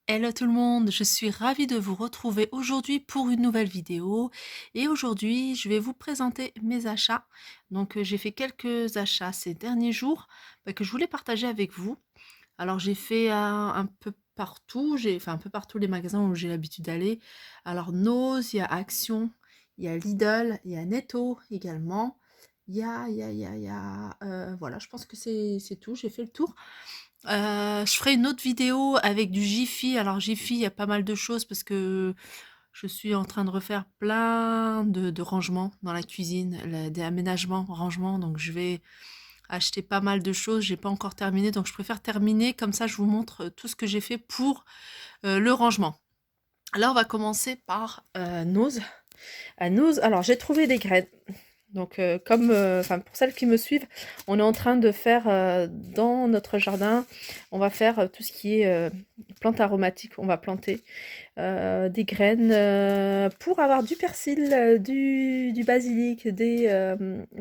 Hello tout le monde, je suis ravie de vous retrouver aujourd'hui pour une nouvelle vidéo et aujourd'hui je vais vous présenter mes achats. Donc j'ai fait quelques achats ces derniers jours que je voulais partager avec vous. Alors j'ai fait un peu partout, j'ai fait un peu partout les magasins où j'ai l'habitude d'aller. Alors Noz, il y a Action, il y a Lidl, il y a Netto également. Voilà, je pense que c'est tout, j'ai fait le tour. Je ferai une autre vidéo avec du Jiffy. Alors Jiffy, il y a pas mal de choses parce que je suis en train de refaire plein de rangements dans la cuisine, des aménagements, rangements. Donc je vais acheter pas mal de choses. J'ai pas encore terminé, donc je préfère terminer. Comme ça, je vous montre tout ce que j'ai fait pour le rangement. Là, on va commencer par Nose. À Nose, alors j'ai trouvé des graines. Donc, enfin, pour celles qui me suivent, on est en train de faire dans notre jardin, on va faire tout ce qui est plantes aromatiques. On va planter des graines pour avoir du persil, du basilic,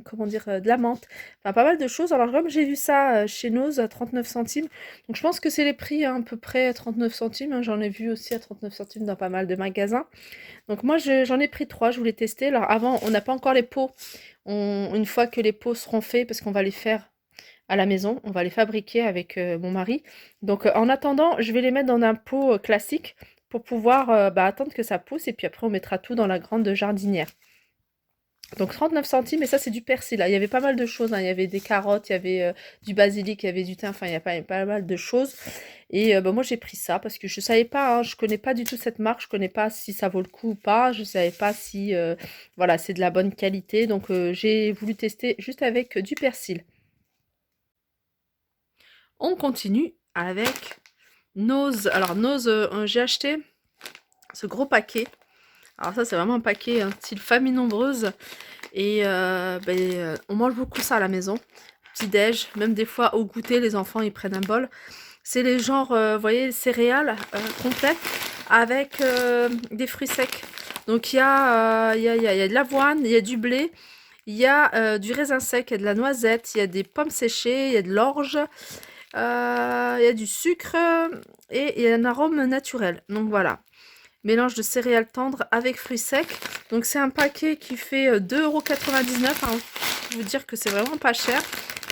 comment dire, de la menthe, enfin pas mal de choses. Alors, comme j'ai vu ça chez Noz à 39 centimes, donc je pense que c'est les prix à peu près à 39 centimes. Hein, j'en ai vu aussi à 39 centimes dans pas mal de magasins. Donc moi, j'en ai pris 3, je voulais tester. Alors avant, on n'a pas encore les pots. Une fois que les pots seront faits, parce qu'on va les faire à la maison, on va les fabriquer avec mon mari. Donc en attendant, je vais les mettre dans un pot classique pour pouvoir attendre que ça pousse. Et puis après, on mettra tout dans la grande jardinière. Donc 39 centimes, et ça c'est du persil. Là. Il y avait pas mal de choses. Hein. Il y avait des carottes, il y avait du basilic, il y avait du thym. Enfin, il y a pas mal de choses. Et moi j'ai pris ça parce que je savais pas, hein, je connais pas du tout cette marque, je connais pas si ça vaut le coup ou pas, je savais pas si voilà, c'est de la bonne qualité. Donc j'ai voulu tester juste avec du persil. On continue avec Nose. Alors Nose, j'ai acheté ce gros paquet. Alors ça c'est vraiment un paquet style famille nombreuse. Et on mange beaucoup ça à la maison. Petit-déj, même des fois au goûter, les enfants ils prennent un bol. C'est les genres, vous voyez, céréales complètes avec des fruits secs. Donc il y a de l'avoine, il y a du blé, il y a du raisin sec, il y a de la noisette, il y a des pommes séchées, il y a de l'orge, il y a du sucre et il y a un arôme naturel. Donc voilà, mélange de céréales tendres avec fruits secs. Donc c'est un paquet qui fait 2,99 €. Hein. Je veux dire que c'est vraiment pas cher.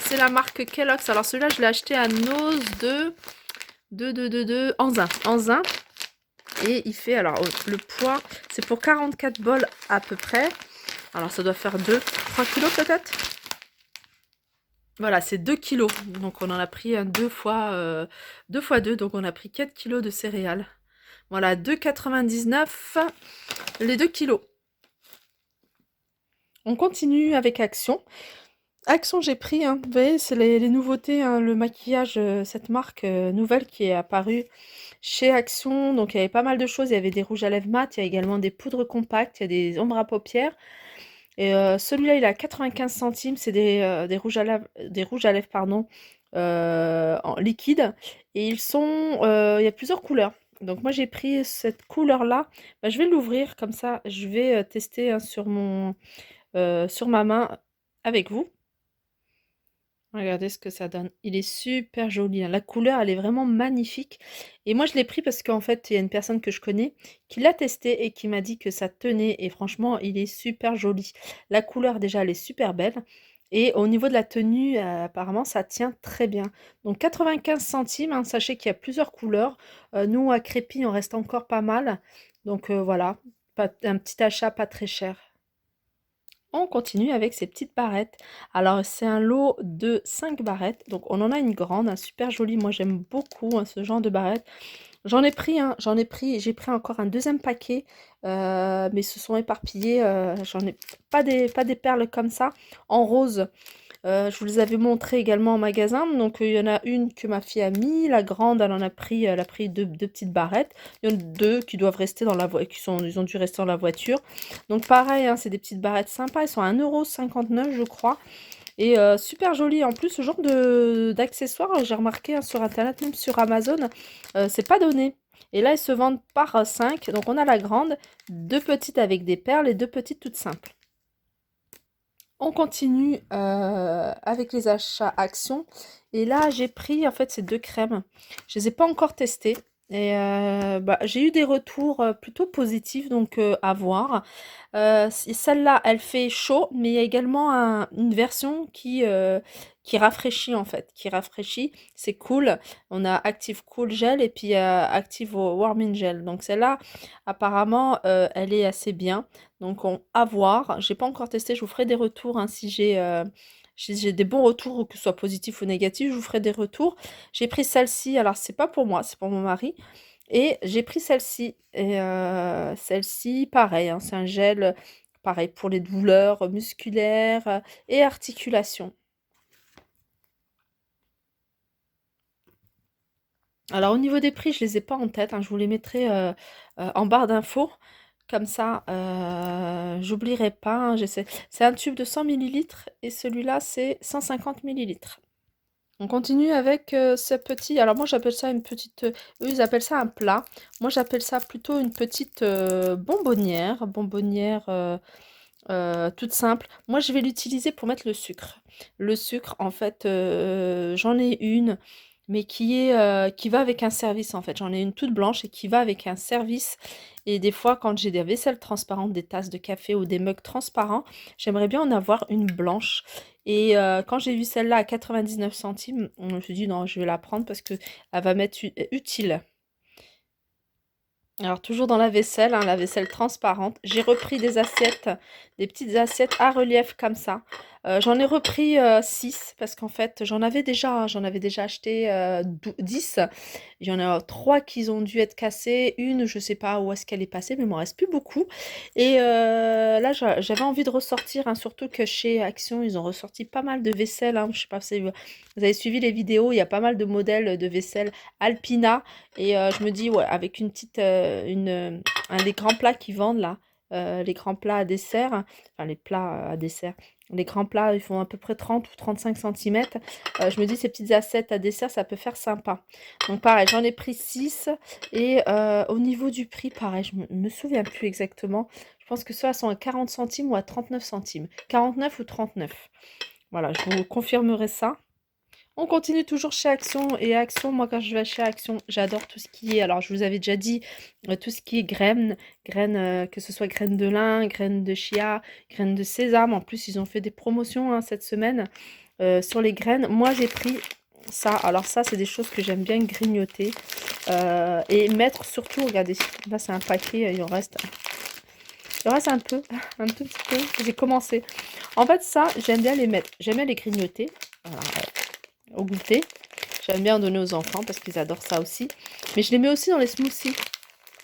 C'est la marque Kellogg's. Alors celui-là, je l'ai acheté à Nose de Anzin. Anzin. Et il fait, alors le poids, c'est pour 44 bols à peu près. Alors ça doit faire 3 kilos peut-être. Voilà, c'est 2 kilos. Donc on en a pris 2 fois 2. Donc on a pris 4 kilos de céréales. Voilà, 2,99 les 2 kilos. On continue avec Action. Action, j'ai pris, hein, vous voyez, c'est les nouveautés, hein, le maquillage, cette marque nouvelle qui est apparue chez Action. Donc il y avait pas mal de choses, il y avait des rouges à lèvres mat, il y a également des poudres compactes, il y a des ombres à paupières. Et celui-là, il a 95 centimes, c'est des rouges à lèvres, pardon, en liquide. Et il y a plusieurs couleurs. Donc moi j'ai pris cette couleur-là. Bah, je vais l'ouvrir comme ça, je vais tester hein, sur ma main avec vous. Regardez ce que ça donne. Il est super joli, hein. La couleur, elle est vraiment magnifique. Et moi, je l'ai pris parce qu'en fait, il y a une personne que je connais qui l'a testé et qui m'a dit que ça tenait. Et franchement, il est super joli. La couleur, déjà, elle est super belle. Et au niveau de la tenue, apparemment, ça tient très bien. Donc 95 centimes, hein. Sachez qu'il y a plusieurs couleurs. Nous, à Crépy, on reste encore pas mal. Donc voilà, un petit achat pas très cher. On continue avec ces petites barrettes. Alors, c'est un lot de 5 barrettes. Donc, on en a une grande, un super jolie. Moi, j'aime beaucoup hein, ce genre de barrettes. J'ai pris encore un deuxième paquet, mais se sont éparpillés. J'en ai pas des perles comme ça, en rose. Je vous les avais montrées également en magasin. Donc, il y en a une que ma fille a mis. La grande, elle a pris deux petites barrettes. Il y en a deux qui doivent rester dans la voiture, ils ont dû rester dans la voiture. Donc, pareil, hein, c'est des petites barrettes sympas. Elles sont à 1,59 € je crois. Et super jolies. En plus, ce genre d'accessoires, j'ai remarqué hein, sur Internet, même sur Amazon, c'est pas donné. Et là, elles se vendent par 5. Donc, on a la grande, deux petites avec des perles et deux petites toutes simples. On continue avec les achats Action. Et là, j'ai pris en fait ces deux crèmes. Je les ai pas encore testées. Et bah, j'ai eu des retours, plutôt positifs donc à voir. Celle-là, elle fait chaud, mais il y a également une version qui rafraîchit en fait, qui rafraîchit. C'est cool. On a Active Cool Gel et puis Active Warming Gel. Donc celle-là, apparemment, elle est assez bien. Donc à voir. J'ai pas encore testé. Je vous ferai des retours hein, si j'ai des bons retours, ou que ce soit positif ou négatif, je vous ferai des retours. J'ai pris celle-ci. Alors c'est pas pour moi, c'est pour mon mari. Et j'ai pris celle-ci. Et celle-ci, pareil, hein, c'est un gel, pareil, pour les douleurs musculaires et articulations. Alors, au niveau des prix, je les ai pas en tête, hein, je vous les mettrai en barre d'infos. Comme ça, j'oublierai pas, hein, c'est un tube de 100 millilitres et celui-là, c'est 150 millilitres. On continue avec ce petit, alors moi j'appelle ça une petite, eux ils appellent ça un plat. Moi j'appelle ça plutôt une petite bonbonnière toute simple. Moi je vais l'utiliser pour mettre le sucre. Le sucre, en fait, j'en ai une, mais qui va avec un service en fait. J'en ai une toute blanche et qui va avec un service. Et des fois, quand j'ai des vaisselles transparentes, des tasses de café ou des mugs transparents, j'aimerais bien en avoir une blanche. Et quand j'ai vu celle-là à 99 centimes, je me suis dit non, je vais la prendre parce que elle va m'être utile. Alors toujours dans la vaisselle, hein, la vaisselle transparente, j'ai repris des assiettes, des petites assiettes à relief comme ça. J'en ai repris 6 parce qu'en fait j'en avais déjà acheté 10. Il y en a 3 qui ont dû être cassées, une je sais pas où est-ce qu'elle est passée mais il m'en reste plus beaucoup. Et là j'avais envie de ressortir, hein, surtout que chez Action ils ont ressorti pas mal de vaisselle, hein. Je sais pas si vous avez suivi les vidéos, il y a pas mal de modèles de vaisselle Alpina. Et je me dis, ouais, avec une petite, un des grands plats qu'ils vendent là, les grands plats à dessert, hein, enfin les plats à dessert, les grands plats, ils font à peu près 30 ou 35 centimètres. Je me dis, ces petites assiettes à dessert, ça peut faire sympa. Donc pareil, j'en ai pris 6. Et au niveau du prix, pareil, je me souviens plus exactement. Je pense que ceux-là sont à 40 centimes ou à 39 centimes. 49 ou 39. Voilà, je vous confirmerai ça. On continue toujours chez Action. Et Action, moi, quand je vais chez Action, j'adore tout ce qui est. Alors, je vous avais déjà dit, tout ce qui est graines, que ce soit graines de lin, graines de chia, graines de sésame. En plus, ils ont fait des promotions hein, cette semaine sur les graines. Moi, j'ai pris ça. Alors, ça, c'est des choses que j'aime bien grignoter et mettre surtout. Regardez, là, c'est un paquet. Il en reste un peu, un tout petit peu. J'ai commencé. En fait, ça, j'aime bien les mettre. J'aime bien les grignoter. Voilà, au goûter. J'aime bien en donner aux enfants parce qu'ils adorent ça aussi. Mais je les mets aussi dans les smoothies.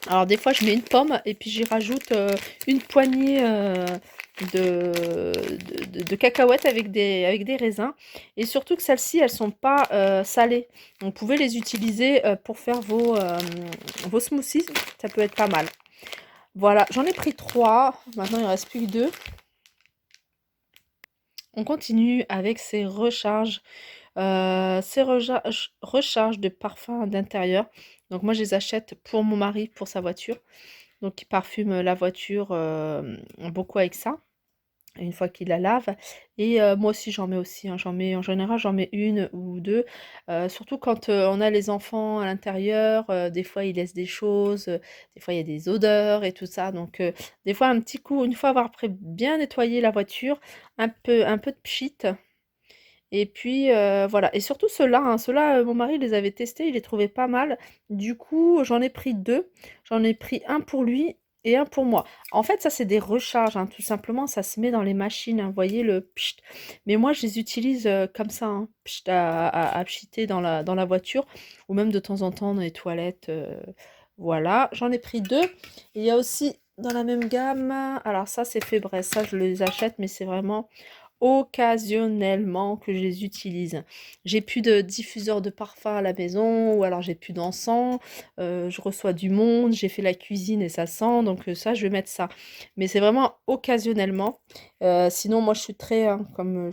Alors des fois je mets une pomme et puis j'y rajoute une poignée de cacahuètes avec des raisins. Et surtout que celles-ci, elles sont pas salées. Donc vous pouvez les utiliser pour faire vos smoothies. Ça peut être pas mal. Voilà, j'en ai pris 3. Maintenant il ne reste plus que 2. On continue avec ces recharges. Ces recharges de parfums d'intérieur. Donc moi, je les achète pour mon mari, pour sa voiture. Donc il parfume la voiture beaucoup avec ça, une fois qu'il la lave. Et moi aussi, j'en mets aussi, hein. En général, j'en mets une ou deux. Surtout quand on a les enfants à l'intérieur, des fois ils laissent des choses, des fois il y a des odeurs et tout ça. Donc des fois un petit coup, une fois avoir après bien nettoyé la voiture, un peu de pchit. Et puis, voilà. Et surtout ceux-là, hein, ceux-là, mon mari les avait testés, il les trouvait pas mal. Du coup, j'en ai pris 2. J'en ai pris un pour lui et un pour moi. En fait, ça, c'est des recharges, hein, tout simplement, ça se met dans les machines, hein, vous voyez le pcht. Mais moi, je les utilise, comme ça, hein, pcht à pchiter dans la voiture ou même de temps en temps dans les toilettes, voilà. J'en ai pris 2. Il y a aussi dans la même gamme, alors ça, c'est Febreze, ça, je les achète, mais c'est vraiment occasionnellement que je les utilise. J'ai plus de diffuseur de parfum à la maison ou alors j'ai plus d'encens, je reçois du monde, j'ai fait la cuisine et ça sent, donc ça, je vais mettre ça. Mais c'est vraiment occasionnellement. Sinon, moi, je suis très, hein, comme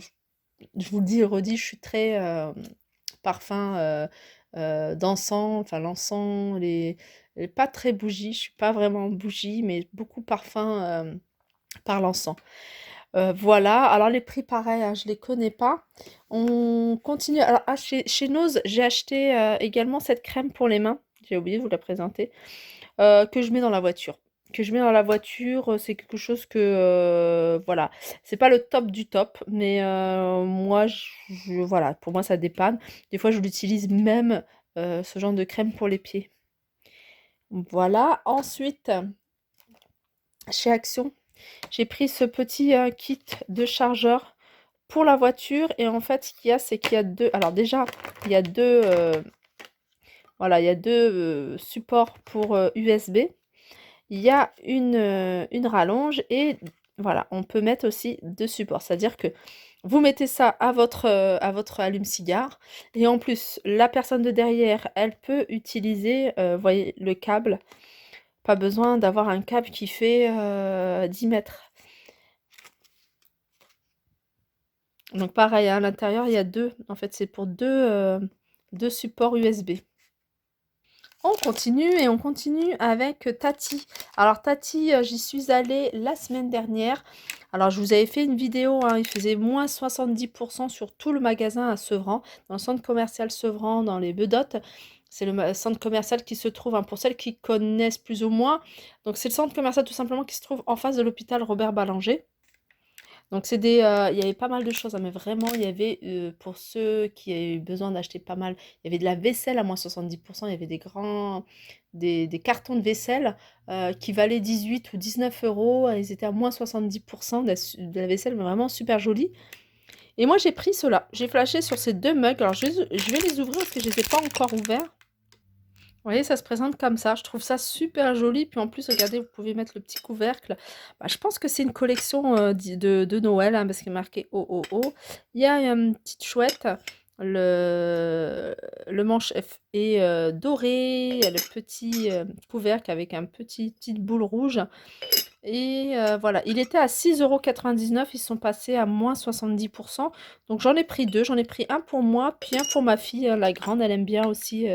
je vous le dis et redis, je suis très parfum d'encens, enfin l'encens, pas très bougie, je suis pas vraiment bougie, mais beaucoup parfum par l'encens. Voilà, alors les prix pareil, hein, je les connais pas. On continue. Alors chez Nose, j'ai acheté également cette crème pour les mains. j'ai oublié de vous la présenter, que je mets dans la voiture. Que je mets dans la voiture, c'est quelque chose que, voilà, c'est pas le top du top, mais moi, voilà, pour moi, ça dépanne. Des fois, je l'utilise même, ce genre de crème pour les pieds. Voilà. Ensuite, chez Action, j'ai pris ce petit kit de chargeur pour la voiture. Et en fait, ce qu'il y a, c'est qu'il y a deux. Alors, déjà, il y a deux. Voilà, il y a deux supports pour USB. Il y a une rallonge et voilà, on peut mettre aussi deux supports. C'est-à-dire que vous mettez ça à votre allume-cigare et en plus, la personne de derrière, elle peut utiliser, voyez, le câble. Pas besoin d'avoir un câble qui fait 10 mètres. Donc pareil, à l'intérieur, il y a deux. En fait, c'est pour deux supports USB. On continue et on continue avec Tati. Alors Tati, j'y suis allée la semaine dernière. Alors je vous avais fait une vidéo, hein, il faisait moins 70% sur tout le magasin à Sevran, dans le centre commercial Sevran, dans les Bedottes. C'est le centre commercial qui se trouve, hein, pour celles qui connaissent plus ou moins. Donc c'est le centre commercial tout simplement qui se trouve en face de l'hôpital Robert Ballanger. Donc c'est il y avait pas mal de choses, hein, mais vraiment il y avait, pour ceux qui avaient eu besoin d'acheter pas mal, il y avait de la vaisselle à moins 70%, il y avait des cartons de vaisselle, qui valaient 18 ou 19 €, ils étaient à moins 70% de la vaisselle, mais vraiment super jolie. Et moi j'ai pris ceux-là, j'ai flashé sur ces 2 mugs, alors je vais les ouvrir parce que je les ai pas encore ouverts. Vous voyez, ça se présente comme ça. Je trouve ça super joli. Puis en plus, regardez, vous pouvez mettre le petit couvercle. Bah, je pense que c'est une collection de Noël, hein, parce qu'il est marqué OOO. Il y a une petite chouette. Le manche F est doré. Il y a le petit couvercle avec petite boule rouge. Et voilà, il était à 6,99 €. Ils sont passés à moins 70%. Donc j'en ai pris deux. J'en ai pris un pour moi, puis un pour ma fille, hein, la grande. Elle aime bien aussi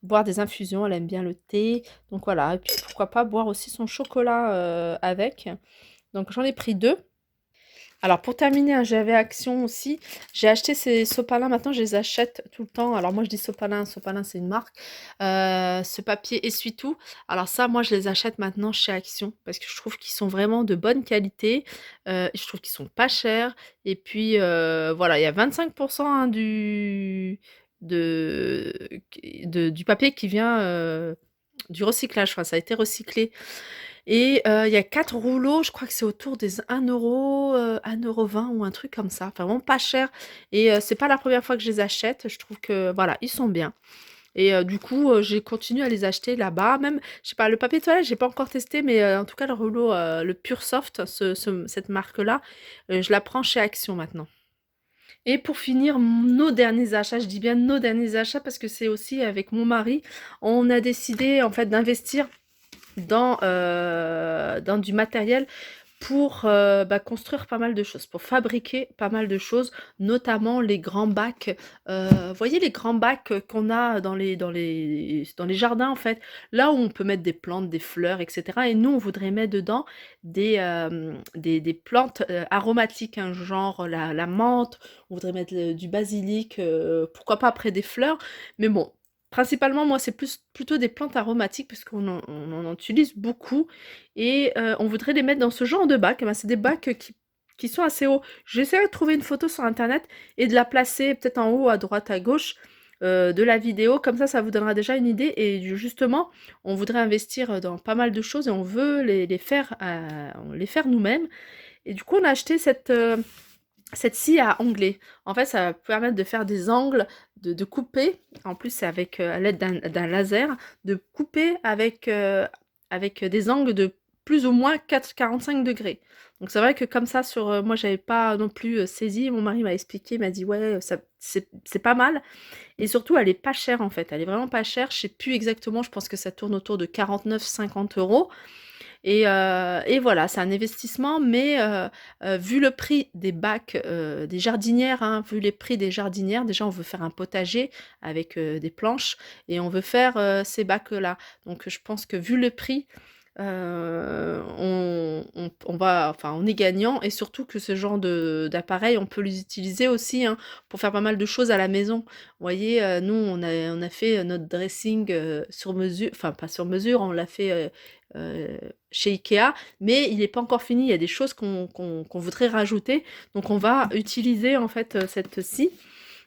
boire des infusions. Elle aime bien le thé. Donc voilà. Et puis pourquoi pas boire aussi son chocolat avec. Donc j'en ai pris deux. Alors pour terminer, hein, j'avais Action aussi. J'ai acheté ces sopalins, maintenant je les achète tout le temps. Alors moi je dis sopalin, sopalin c'est une marque. Ce papier essuie-tout. Alors ça, moi je les achète maintenant chez Action parce que je trouve qu'ils sont vraiment de bonne qualité. Je trouve qu'ils sont pas chers. Et puis voilà, il y a 25%, hein, de, du papier qui vient du recyclage. Enfin, ça a été recyclé. Et il y a 4 rouleaux, je crois que c'est autour des 1 €, 1,20 € ou un truc comme ça. Enfin, vraiment pas cher. Et c'est pas la première fois que je les achète. Je trouve que voilà, ils sont bien. Et du coup, j'ai continué à les acheter là-bas. Même, je sais pas, le papier toilette, j'ai pas encore testé, mais en tout cas, le rouleau, le Pure Soft, cette marque-là, je la prends chez Action maintenant. Et pour finir, nos derniers achats, je dis bien nos derniers achats parce que c'est aussi avec mon mari, on a décidé en fait d'investir dans du matériel pour construire pas mal de choses, pour fabriquer pas mal de choses, notamment les grands bacs. Vous voyez les grands bacs qu'on a dans les jardins en fait, là où on peut mettre des plantes, des fleurs, etc. Et nous, on voudrait mettre dedans des plantes aromatiques, hein, genre la menthe, on voudrait mettre du basilic, pourquoi pas après des fleurs. Mais bon, principalement, moi, c'est plutôt des plantes aromatiques parce qu'on en utilise beaucoup et on voudrait les mettre dans ce genre de bac. Eh ben, c'est des bacs qui sont assez hauts. J'essaierai de trouver une photo sur internet et de la placer peut-être en haut, à droite, à gauche de la vidéo. Comme ça vous donnera déjà une idée. Et justement, on voudrait investir dans pas mal de choses et on veut les faire nous-mêmes. Et du coup, on a acheté cette scie à onglet. En fait, ça va permettre de faire des angles, de couper. En plus, c'est avec à l'aide d'un laser, de couper avec des angles de plus ou moins 45 degrés. Donc c'est vrai que comme ça, moi, j'avais pas non plus saisi. Mon mari m'a expliqué, m'a dit ouais, c'est pas mal. Et surtout, elle est pas chère en fait. Elle est vraiment pas chère. Je sais plus exactement. Je pense que ça tourne autour de 49-50 €. Et voilà, c'est un investissement, mais vu le prix des bacs, des jardinières, hein, vu les prix des jardinières, déjà on veut faire un potager avec des planches et on veut faire ces bacs-là. Donc je pense que vu le prix, on est gagnant, et surtout que ce genre d'appareil, on peut les utiliser aussi, hein, pour faire pas mal de choses à la maison. Vous voyez, nous, on a fait notre dressing sur mesure, enfin pas sur mesure, on l'a fait chez Ikea, mais il n'est pas encore fini. Il y a des choses qu'on voudrait rajouter. Donc on va utiliser en fait cette scie.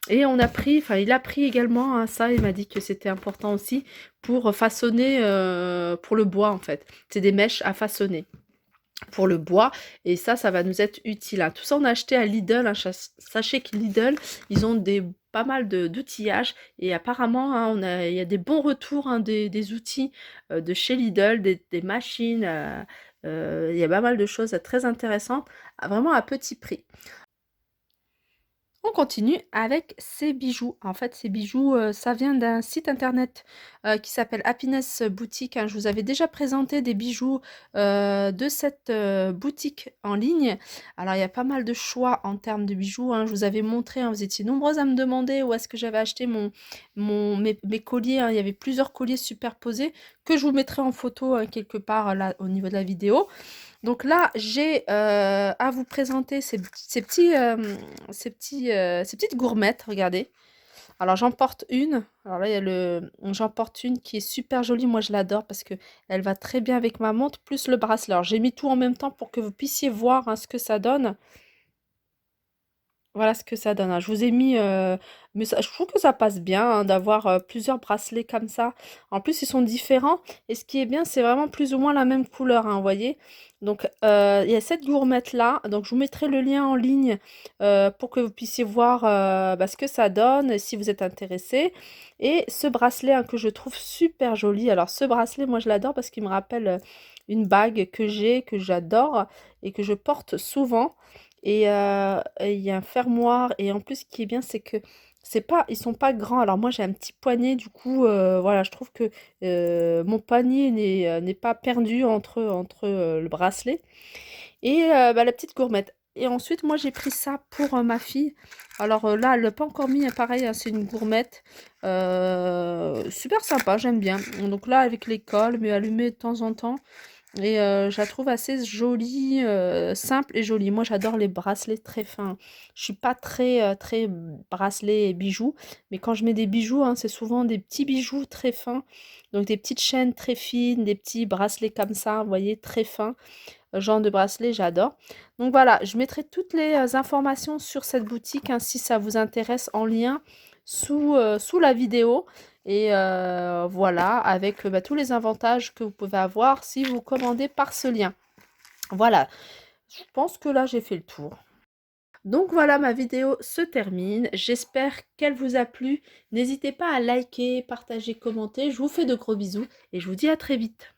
Et il a pris également, hein, ça, il m'a dit que c'était important aussi pour façonner pour le bois en fait. C'est des mèches à façonner pour le bois, et ça va nous être utile, hein. Tout ça on a acheté à Lidl, hein. Sachez que Lidl, ils ont pas mal d'outillages, et apparemment, hein, il y a des bons retours, hein, des outils de chez Lidl, des machines, il y a pas mal de choses très intéressantes, vraiment à petit prix. On continue avec ces bijoux. En fait, ces bijoux, ça vient d'un site internet qui s'appelle Happiness Boutique, hein. Je vous avais déjà présenté des bijoux de cette boutique en ligne. Alors, il y a pas mal de choix en termes de bijoux, hein. Je vous avais montré, hein, vous étiez nombreuses à me demander où est-ce que j'avais acheté mes colliers, hein. Il y avait plusieurs colliers superposés que je vous mettrai en photo hein, quelque part là au niveau de la vidéo. Donc là, j'ai à vous présenter ces petites gourmettes, regardez. Alors j'en porte une. Alors là, j'en porte une qui est super jolie. Moi, je l'adore parce que elle va très bien avec ma montre, plus le bracelet. Alors j'ai mis tout en même temps pour que vous puissiez voir hein, ce que ça donne. Voilà ce que ça donne, hein. Je vous ai mis, mais ça je trouve que ça passe bien, hein, d'avoir, plusieurs bracelets comme ça. En plus, ils sont différents, et ce qui est bien, c'est vraiment plus ou moins la même couleur, hein, vous voyez? Donc, il y a cette gourmette-là, donc je vous mettrai le lien en ligne, pour que vous puissiez voir, bah, ce que ça donne, si vous êtes intéressé. Et ce bracelet, hein, que je trouve super joli. Alors ce bracelet, moi je l'adore parce qu'il me rappelle, une bague que j'adore et que je porte souvent. Et il y a un fermoir, et en plus ce qui est bien c'est que ils sont pas grands. Alors moi j'ai un petit poignet, du coup, voilà, je trouve que, mon poignet n'est pas perdu entre le bracelet et bah, la petite gourmette. Et ensuite moi j'ai pris ça pour, ma fille. Alors, là elle l'a pas encore mis, hein, pareil, hein, c'est une gourmette, super sympa, j'aime bien. Donc là avec l'école, mais allumée de temps en temps. Et je la trouve assez jolie, simple et jolie. Moi, j'adore les bracelets très fins. Je suis pas très bracelet et bijoux, mais quand je mets des bijoux, hein, c'est souvent des petits bijoux très fins. Donc des petites chaînes très fines, des petits bracelets comme ça, vous voyez, très fins. Genre de bracelet, j'adore. Donc voilà, je mettrai toutes les informations sur cette boutique, hein, si ça vous intéresse, en lien sous la vidéo. Et voilà, avec bah, tous les avantages que vous pouvez avoir si vous commandez par ce lien. Voilà, je pense que là j'ai fait le tour. Donc voilà, ma vidéo se termine. J'espère qu'elle vous a plu. N'hésitez pas à liker, partager, commenter. Je vous fais de gros bisous et je vous dis à très vite.